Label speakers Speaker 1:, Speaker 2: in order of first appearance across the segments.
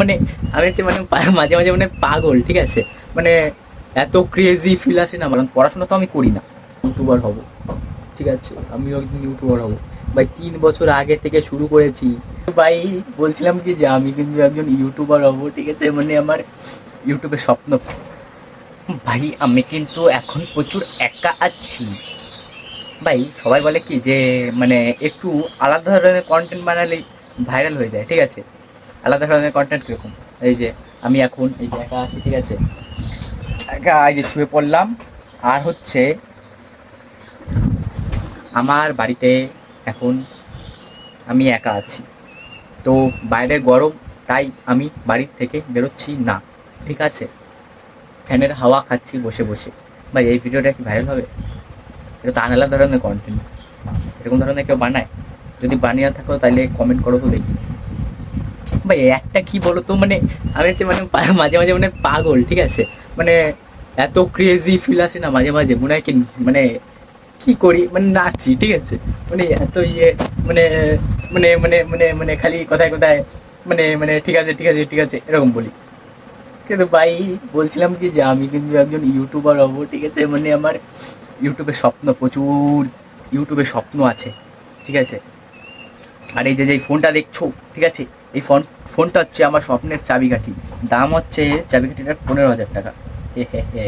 Speaker 1: মানে আমি হচ্ছে মানে মাঝে মাঝে মানে পাগল, ঠিক আছে? মানে এত ক্রেজি ফিল আসে না, কারণ পড়াশোনা তো আমি করি না। ইউটিউবার হব, ঠিক আছে? আমিও একদিন ইউটিউবার হব ভাই। 3 বছর আগে থেকে শুরু করেছি ভাই। বলছিলাম কি যে আমি কিন্তু একজন ইউটিউবার হব, ঠিক আছে? মানে আমার ইউটিউবের স্বপ্ন ভাই। আমি কিন্তু এখন প্রচুর একা আছি ভাই। সবাই বলে কি যে মানে একটু আলাদা ধরনের কন্টেন্ট বানালেই ভাইরাল হয়ে যায়, ঠিক আছে? আলাদা ধরনের কন্টেন্ট কীরকম? এই যে আমি এখন এই যে একা আছি, ঠিক আছে? একা এই যে শুয়ে পড়লাম। আর হচ্ছে আমার বাড়িতে এখন আমি একা আছি, তো বাইরে গরম, তাই আমি বাড়ির থেকে বেরোচ্ছি না, ঠিক আছে? ফ্যানের হাওয়া খাচ্ছি বসে বসে। ভাই এই ভিডিওটা কি ভাইরাল হবে? এটা তো আলাদা ধরনের কন্টেন্ট। এরকম ধরনের কেউ বানায়? যদি বানিয়ে থাকো তাহলে কমেন্ট করো তো দেখি। ভাই একটা কি বলো তো, মানে আমি হচ্ছে মানে মাঝে মাঝে মানে পাগল, ঠিক আছে? মানে এত ক্রেজি ফিল আসে না মাঝে মাঝে, মনে হয় কি মানে কি করি, মানে নাচি, ঠিক আছে? মানে এত ইয়ে, মানে মানে খালি কোথায় কোথায় মানে মানে ঠিক আছে ঠিক আছে ঠিক আছে এরকম বলি। কিন্তু ভাই বলছিলাম কি যে আমি কিন্তু একজন ইউটিউবার হব, ঠিক আছে? মানে আমার ইউটিউবের স্বপ্ন প্রচুর, ইউটিউবের স্বপ্ন আছে, ঠিক আছে? আর এই যে যে ফোনটা দেখছো, ঠিক আছে? এই ফোনটা হচ্ছে আমার স্বপ্নের চাবিকাঠি। দাম হচ্ছে চাবিকাঠিটার 15,000 টাকা। হে হে হে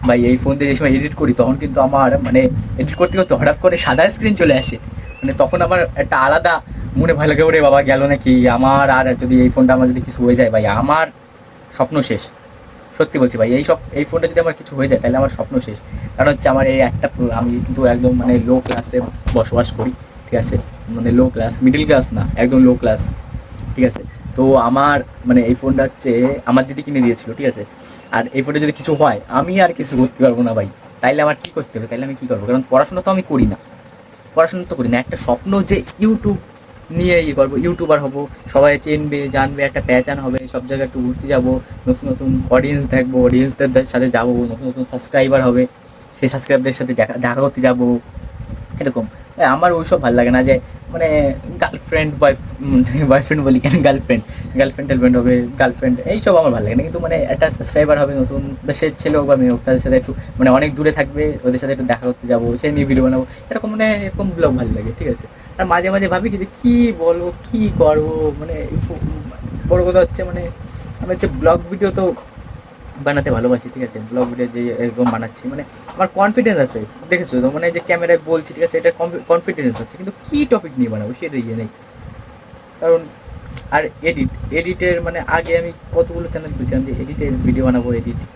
Speaker 1: ভাই, এই ফোন দিয়ে যে সময় এডিট করি তখন কিন্তু আমার মানে এডিট করতে করতে হঠাৎ করে সাদা স্ক্রিন চলে আসে। মানে তখন আমার একটা আলাদা মনে ভয় লাগে, ওরে বাবা গেল নাকি আমার, আর যদি এই ফোনটা আমার যদি কিছু হয়ে যায় ভাই আমার স্বপ্ন শেষ। সত্যি বলছি ভাই, এই ফোনটা যদি আমার কিছু হয়ে যায় তাহলে আমার স্বপ্ন শেষ। কারণ হচ্ছে আমার এই একটা আমি কিন্তু একদম মানে লো ক্লাসে বসবাস করি, ঠিক আছে? মানে লো ক্লাস, মিডিল ক্লাস না, একদম লো ক্লাস, ঠিক আছে? তো আমার মানে এই ফোনটা হচ্ছে আমার দিদি কিনে দিয়েছিল, ঠিক আছে? আর এই ফোনটা যদি কিছু হয় আমি আর কিছু করতে পারবো না ভাই। তাইলে আমার কী করতে হবে? তাইলে আমি কী করবো? কারণ পড়াশোনা তো আমি করি না, পড়াশোনা তো করি না। একটা স্বপ্ন যে ইউটিউব নিয়ে ইয়ে করবো, ইউটিউবার হবো, সবাই চিনবে জানবে, একটা প্যাচান হবে, সব জায়গায় একটু ঘুরতে যাবো, নতুন নতুন অডিয়েন্স দেখবো, অডিয়েন্সদের সাথে যাবো, নতুন নতুন সাবস্ক্রাইবার হবে, সেই সাবস্ক্রাইবারদের সাথে দেখা দেখা করতে যাবো, এরকম। আমার ওইসব ভালো লাগে না যে মানে গার্লফ্রেন্ড বয়ফ্রেন্ড বলি কেন, গার্লফ্রেন্ড গার্লফ্রেন্ড টার্লফ্রেন্ড হবে, গার্লফ্রেন্ড এইসব আমার ভালো লাগে না। কিন্তু মানে একটা সাবস্ক্রাইবার হবে নতুন, সে ছেলে হোক বা মেয়ে হোক, তাদের সাথে একটু মানে অনেক দূরে থাকবে, ওদের সাথে একটু দেখা করতে যাবো, সেই নিয়ে ভিডিও বানাবো, এরকম মানে এরকম ব্লগ ভালো লাগে, ঠিক আছে? আর মাঝে মাঝে ভাবি কি যে কী বলবো, কী করবো, মানে বড় কথা হচ্ছে মানে আমি হচ্ছে ব্লগ ভিডিও তো বানাতে ভালোবাসি, ঠিক আছে? ব্লগ ভিডিও যে এরকম বানাচ্ছি মানে আমার কনফিডেন্স আছে, দেখেছো তো? মানে যে ক্যামেরায় বলছি, ঠিক আছে, এটা কনফিডেন্স আছে, কিন্তু কী টপিক নিয়ে বানাবো সেটা ইয়ে নেই। কারণ আর এডিটের মানে আগে আমি কতগুলো চ্যানেল বলছিলাম যে এডিটের ভিডিও বানাবো,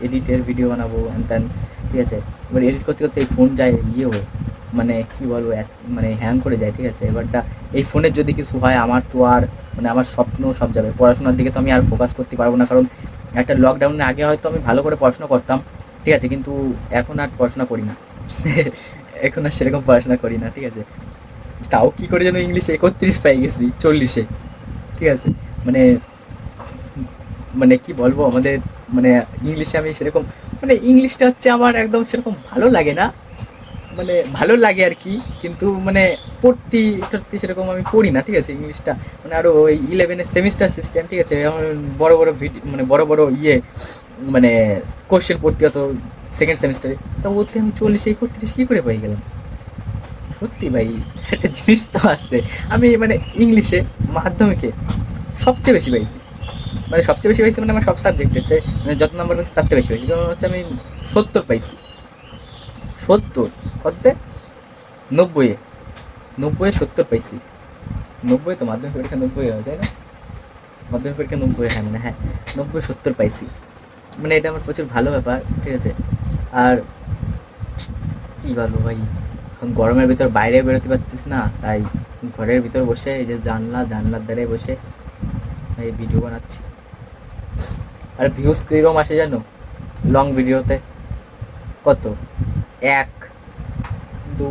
Speaker 1: এডিটের ভিডিও বানাবো অ্যান্ড দেন, ঠিক আছে? এবার এডিট করতে করতে এই ফোন যায় ইয়ে হয়ে, মানে কী বলবো, মানে হ্যাং করে যায়, ঠিক আছে? এবারটা এই ফোনের যদি কিছু হয় আমার তো আর মানে আমার স্বপ্ন সব যাবে, পড়াশোনার দিকে তো আমি আর ফোকাস করতে পারবো না। কারণ একটা লকডাউনের আগে হয়তো আমি ভালো করে পড়াশোনা করতাম, ঠিক আছে? কিন্তু এখন আর পড়াশোনা করি না এখন আর সেরকম পড়াশোনা করি না, ঠিক আছে? তাও কী করে যেন ইংলিশে 31 পেয়ে গেছি 40-এ, ঠিক আছে? মানে মানে কি বলবো আমাদের মানে ইংলিশে আমি সেরকম মানে ইংলিশটা হচ্ছে আমার একদম সেরকম ভালো লাগে না, মানে ভালো লাগে আর কি, কিন্তু মানে পড়তে টড়তে সেরকম আমি পড়ি না, ঠিক আছে? ইংলিশটা মানে আরও ওই 11-এর সেমিস্টার সিস্টেম, ঠিক আছে? এখন বড় বড় ভিডিও মানে বড় বড় ইয়ে মানে কোশ্চেন পড়তে হতো সেকেন্ড সেমিস্টারে, তা ওতে আমি 40-31 কী করে পাই গেলাম? সত্যি ভাই, একটা জিনিস তো আসছে। আমি মানে ইংলিশে মাধ্যমিকে সবচেয়ে বেশি পাইছি, মানে সবচেয়ে বেশি পাইছি মানে আমার সব সাবজেক্টেতে মানে যত নাম্বার পাইছি তার থেকে বেশি পাইছি। কারণ হচ্ছে আমি 70 পাইছি। 70 কততে? 90-এ, 90-এ 70 পাইছি। 90-এ তো মাধ্যমিক পরীক্ষা 90 হয়, তাই না? মাধ্যমিক পরীক্ষা 90, হ্যাঁ মানে হ্যাঁ, 90-70 পাইছি। মানে এটা আমার প্রচুর ভালো ব্যাপার, ঠিক আছে? আর কী বলবো ভাই, এখন গরমের ভিতর বাইরে বেরোতে পারছিস না, তাই ঘরের ভিতর বসে এই যে জানলার ধারে বসে এই ভিডিও বানাচ্ছি। আর ভিউজ কীরকম আসে জানো লং ভিডিওতে? কত? 1, 2,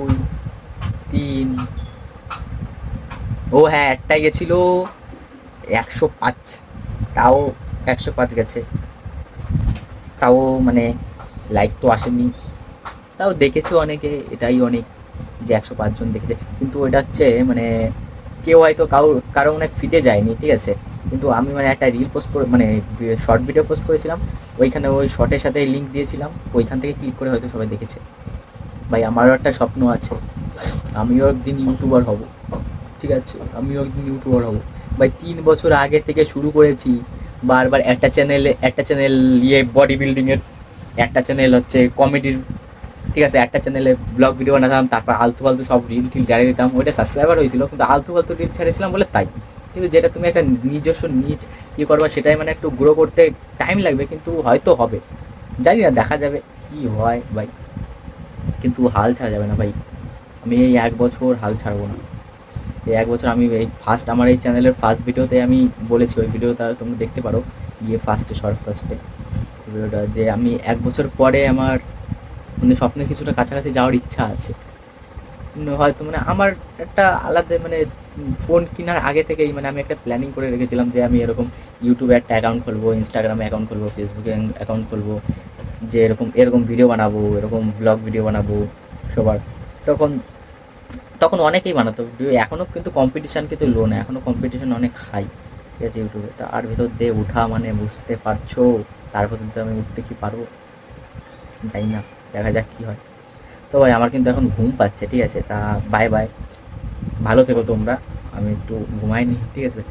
Speaker 1: 3, ও হ্যাঁ একটাই গেছিল 105, তাও 105 গেছে, তাও মানে লাইক তো আসেনি, তাও দেখেছে অনেকে, এটাই অনেক যে 105 জন দেখেছে। কিন্তু ওইটা হচ্ছে মানে কেউ হয়তো কারো মানে ফিটে যায়নি, ঠিক আছে? কিন্তু আমি মানে একটা রিল পোস্ট করে মানে শর্ট ভিডিও পোস্ট করেছিলাম, ওইখানে ওই শর্টের সাথে লিঙ্ক দিয়েছিলাম, ওইখান থেকে ক্লিক করে হয়তো সবাই দেখেছে। ভাই আমারও একটা স্বপ্ন আছে, আমিও একদিন ইউটিউবার হব, ঠিক আছে, আমিও একদিন ইউটিউবার হব। ভাই 3 বছর আগে থেকে শুরু করেছি, বারবার একটা চ্যানেল ইয়ে বডি বিল্ডিংয়ের, একটা চ্যানেল হচ্ছে কমেডির, ঠিক আছে, একটা চ্যানেলে ব্লগ ভিডিও বানাতাম, তারপর আলতু ফালতু সব রিল টিল ছাড়িয়ে দিতাম, ওইটা সাবস্ক্রাইবার হয়েছিল, কিন্তু আলতু ফালতু রিল ছাড়িয়েছিলাম বলে তাই। কিন্তু যেটা তুমি একটা নিজস্ব নিজ ইয়ে করবা, সেটাই মানে একটু গ্রো করতে টাইম লাগবে, কিন্তু হয়তো হবে, জানি না, দেখা যাবে কি হয় ভাই। কিন্তু হাল ছাড়া যাবে না ভাই, আমি এই 1 বছর হাল ছাড়বো না। এই 1 বছর আমি এই ফার্স্ট আমার এই চ্যানেলের ফার্স্ট ভিডিওতে আমি বলেছি, ওই ভিডিওটা তোমরা দেখতে পারো গিয়ে ফার্স্টে, শর্ট ফার্স্টে ভিডিওটা, যে আমি 1 বছর পরে আমার মানে স্বপ্নের কিছুটা কাছাকাছি যাওয়ার ইচ্ছা আছে। হয়তো মানে আমার একটা আলাদা মানে ফোন কেনার আগে থেকেই মানে আমি একটা প্ল্যানিং করে রেখেছিলাম যে আমি এরকম ইউটিউবে একটা অ্যাকাউন্ট খুলবো, ইনস্টাগ্রামে অ্যাকাউন্ট খুলবো, ফেসবুকে অ্যাকাউন্ট খুলবো, যে এরকম এরকম ভিডিও বানাবো, এরকম ব্লগ ভিডিও বানাবো সবার। তখন তখন অনেকেই বানাতো ভিডিও, এখনও কিন্তু কম্পিটিশান কিন্তু লো না, এখনও কম্পিটিশান অনেক হাই, ঠিক আছে, ইউটিউবে। তার ভেতর দিয়ে উঠা মানে বুঝতে পারছো, তার ভেতর দিয়ে আমি উঠতে কি পারবো জানি না, দেখা যাক কী হয়। তো ভাই আমার কিন্তু এখন ঘুম পাচ্ছে, ঠিক আছে, তা বাই বাই, ভালো থেকো তোমরা, আমি একটু ঘুমাই নি, ঠিক আছে।